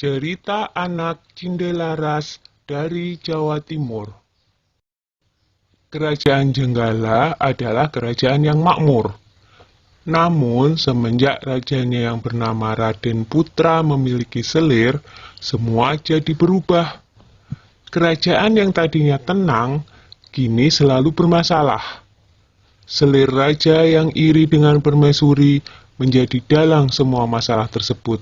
Cerita anak Cindelaras dari Jawa Timur. Kerajaan Jenggala adalah kerajaan yang makmur. Namun, semenjak rajanya yang bernama Raden Putra memiliki selir, semua jadi berubah. Kerajaan yang tadinya tenang, kini selalu bermasalah. Selir raja yang iri dengan permaisuri menjadi dalang semua masalah tersebut.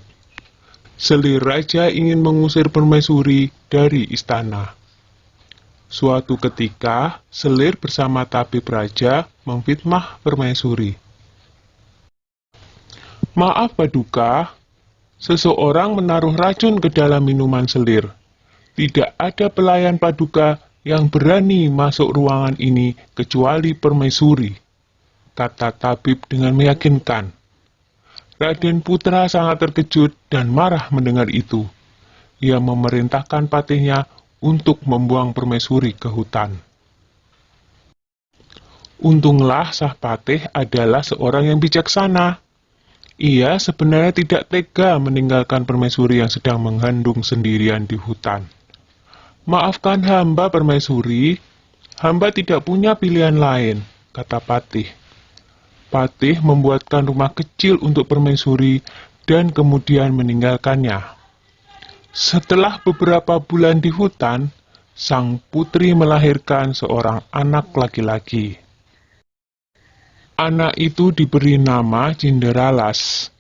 Selir raja ingin mengusir permaisuri dari istana. Suatu ketika, selir bersama tabib raja memfitnah permaisuri. Maaf Paduka, seseorang menaruh racun ke dalam minuman selir. Tidak ada pelayan Paduka yang berani masuk ruangan ini kecuali permaisuri, kata tabib dengan meyakinkan. Raden Putra sangat terkejut dan marah mendengar itu. Ia memerintahkan patihnya untuk membuang permaisuri ke hutan. Untunglah Sang Patih adalah seorang yang bijaksana. Ia sebenarnya tidak tega meninggalkan permaisuri yang sedang mengandung sendirian di hutan. Maafkan hamba permaisuri, hamba tidak punya pilihan lain, kata Patih. Patih membuatkan rumah kecil untuk permaisuri dan kemudian meninggalkannya. Setelah beberapa bulan di hutan, sang putri melahirkan seorang anak laki-laki. Anak itu diberi nama Cinderalas.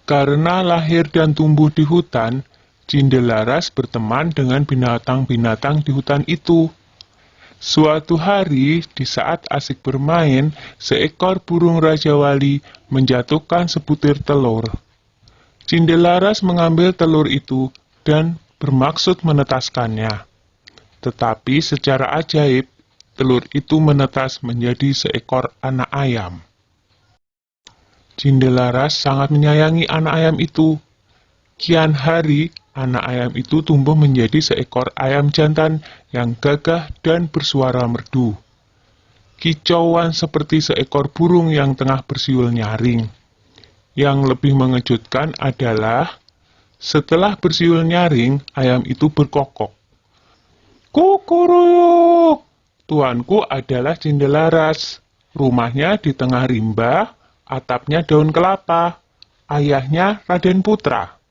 Karena lahir dan tumbuh di hutan, Cinderalas berteman dengan binatang-binatang di hutan itu. Suatu hari, di saat asik bermain, seekor burung Raja Wali menjatuhkan sebutir telur. Cinderalas mengambil telur itu dan bermaksud menetaskannya. Tetapi secara ajaib, telur itu menetas menjadi seekor anak ayam. Cinderalas sangat menyayangi anak ayam itu. Kian hari, anak ayam itu tumbuh menjadi seekor ayam jantan yang gagah dan bersuara merdu. Kicauan seperti seekor burung yang tengah bersiul nyaring. Yang lebih mengejutkan adalah, setelah bersiul nyaring, ayam itu berkokok. Kukuruyuk! Tuanku adalah Cinderalas. Rumahnya di tengah rimba, atapnya daun kelapa. Ayahnya Raden Putra.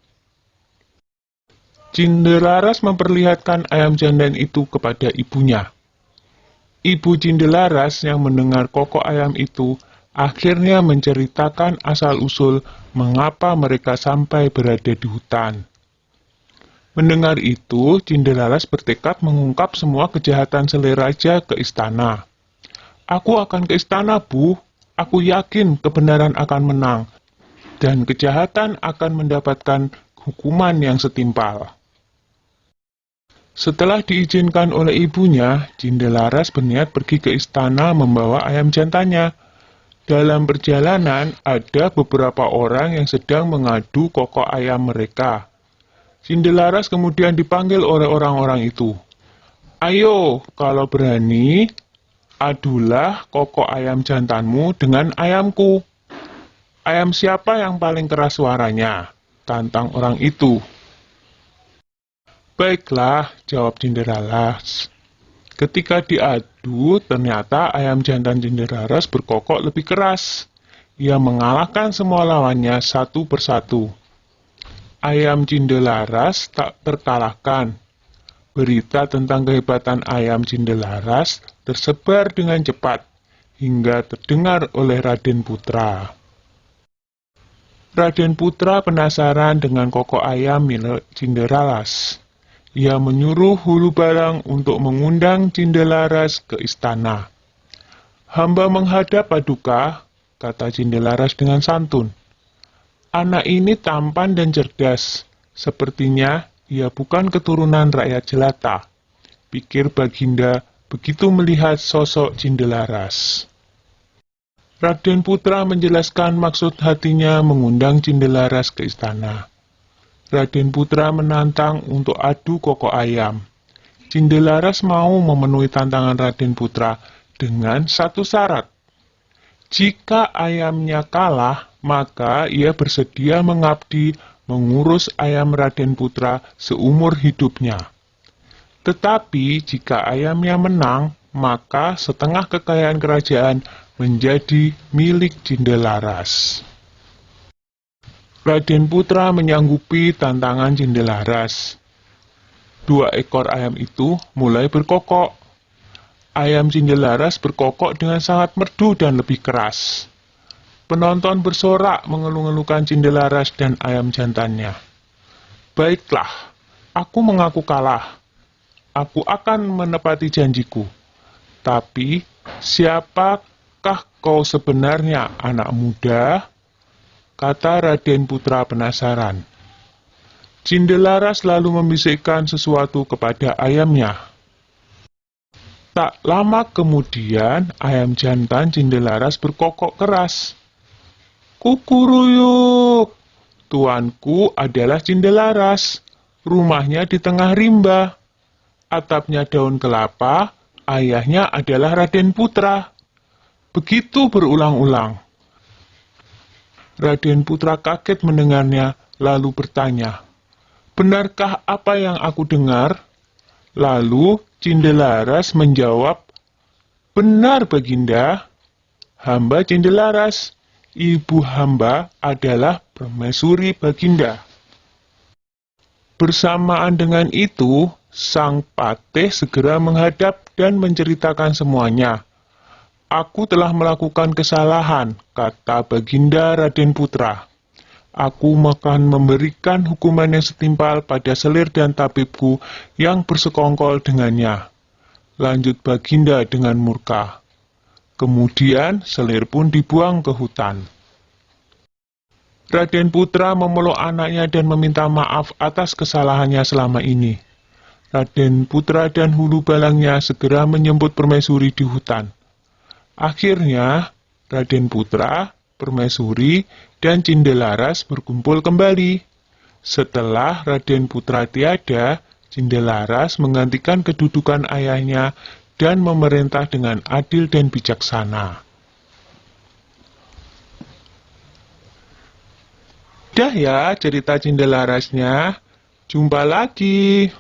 Cinderalas memperlihatkan ayam jantan itu kepada ibunya. Ibu Cinderalas yang mendengar kokok ayam itu akhirnya menceritakan asal-usul mengapa mereka sampai berada di hutan. Mendengar itu, Cinderalas bertekad mengungkap semua kejahatan selir raja ke istana. Aku akan ke istana, Bu. Aku yakin kebenaran akan menang, dan kejahatan akan mendapatkan hukuman yang setimpal. Setelah diizinkan oleh ibunya, Cinderalas berniat pergi ke istana membawa ayam jantannya. Dalam perjalanan, ada beberapa orang yang sedang mengadu kokok ayam mereka. Cinderalas kemudian dipanggil oleh orang-orang itu. Ayo, kalau berani, adulah kokok ayam jantanmu dengan ayamku. Ayam siapa yang paling keras suaranya? Tantang orang itu. Baiklah, jawab Cinderalas. Ketika diadu, ternyata ayam jantan Cinderalas berkokok lebih keras. Ia mengalahkan semua lawannya satu persatu. Ayam Cinderalas tak terkalahkan. Berita tentang kehebatan ayam Cinderalas tersebar dengan cepat, hingga terdengar oleh Raden Putra. Raden Putra penasaran dengan kokok ayam milik Cinderalas. Ia menyuruh Hulu Balang untuk mengundang Cinderalas ke istana. Hamba menghadap Paduka, kata Cinderalas dengan santun. Anak ini tampan dan cerdas. Sepertinya ia bukan keturunan rakyat jelata, pikir Baginda begitu melihat sosok Cinderalas. Raden Putra menjelaskan maksud hatinya mengundang Cinderalas ke istana. Raden Putra menantang untuk adu kokok ayam. Cinderalas mau memenuhi tantangan Raden Putra dengan satu syarat. Jika ayamnya kalah, maka ia bersedia mengabdi mengurus ayam Raden Putra seumur hidupnya. Tetapi jika ayamnya menang, maka setengah kekayaan kerajaan menjadi milik Cindelaras. Raden Putra menyanggupi tantangan Cindelaras. 2 ekor ayam itu mulai berkokok. Ayam Cindelaras berkokok dengan sangat merdu dan lebih keras. Penonton bersorak mengeluh-ngeluhkan Cindelaras dan ayam jantannya. Baiklah, aku mengaku kalah. Aku akan menepati janjiku. Tapi, siapakah kau sebenarnya, anak muda? Kata Raden Putra penasaran. Cindelaras lalu membisikkan sesuatu kepada ayamnya. Tak lama kemudian, ayam jantan Cindelaras berkokok keras. Kukuruyuk, tuanku adalah Cindelaras. Rumahnya di tengah rimba. Atapnya daun kelapa, ayahnya adalah Raden Putra. Begitu berulang-ulang. Raden Putra kaget mendengarnya, lalu bertanya, "Benarkah apa yang aku dengar?" Lalu Cindelaras menjawab, "Benar, Baginda. Hamba Cindelaras. Ibu hamba adalah permaisuri Baginda." Bersamaan dengan itu, sang patih segera menghadap dan menceritakan semuanya. "Aku telah melakukan kesalahan," kata Baginda Raden Putra. "Aku akan memberikan hukuman yang setimpal pada selir dan tabibku yang bersekongkol dengannya." Lanjut Baginda dengan murka. Kemudian selir pun dibuang ke hutan. Raden Putra memeluk anaknya dan meminta maaf atas kesalahannya selama ini. Raden Putra dan hulu balangnya segera menyambut permaisuri di hutan. Akhirnya, Raden Putra, permaisuri, dan Cindelaras berkumpul kembali. Setelah Raden Putra tiada, Cindelaras menggantikan kedudukan ayahnya dan memerintah dengan adil dan bijaksana. Dah ya cerita Cindelarasnya. Jumpa lagi.